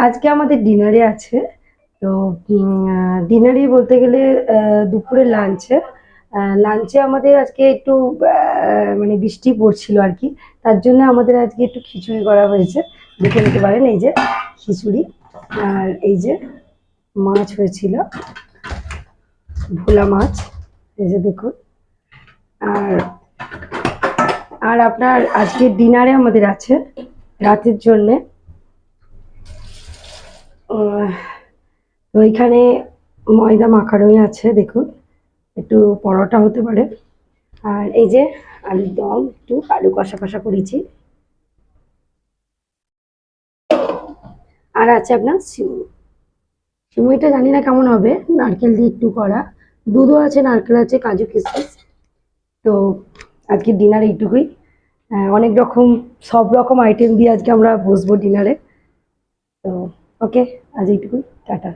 আজকে আমাদের ডিনারে আছে। তো ডিনারে বলতে গেলে দুপুরে লাঞ্চে আমাদের আজকে একটু মানে বৃষ্টি পড়ছিল আর কি। তার জন্য আমাদের আজকে একটু খিচুড়ি করা হয়েছে। দেখে নিতে পারেন, এই যে খিচুড়ি। আর এই যে মাছ হয়েছিল, ভোলা মাছ, এই যে দেখুন। আর আর আপনার আজকে ডিনারে আমাদের আছে রাতের জন্যে তো এখানে ময়দা মাখানোই আছে দেখুন, একটু পরোটা হতে পারে। আর এই যে আলুর দম, একটু আলু কষা কষা করেছি। আর আছে আপনার সিমুই। সিমুইটা জানি না কেমন হবে, নারকেল দিয়ে একটু করা। দুধও আছে, নারকেল আছে, কাজু কিশমিশ। তো আজকে ডিনার এইটুকুই। অনেক রকম, সব রকম আইটেম দিয়ে আজকে আমরা বসবো ডিনারে। তো ওকে, আজ এইটুকুই, টাটা।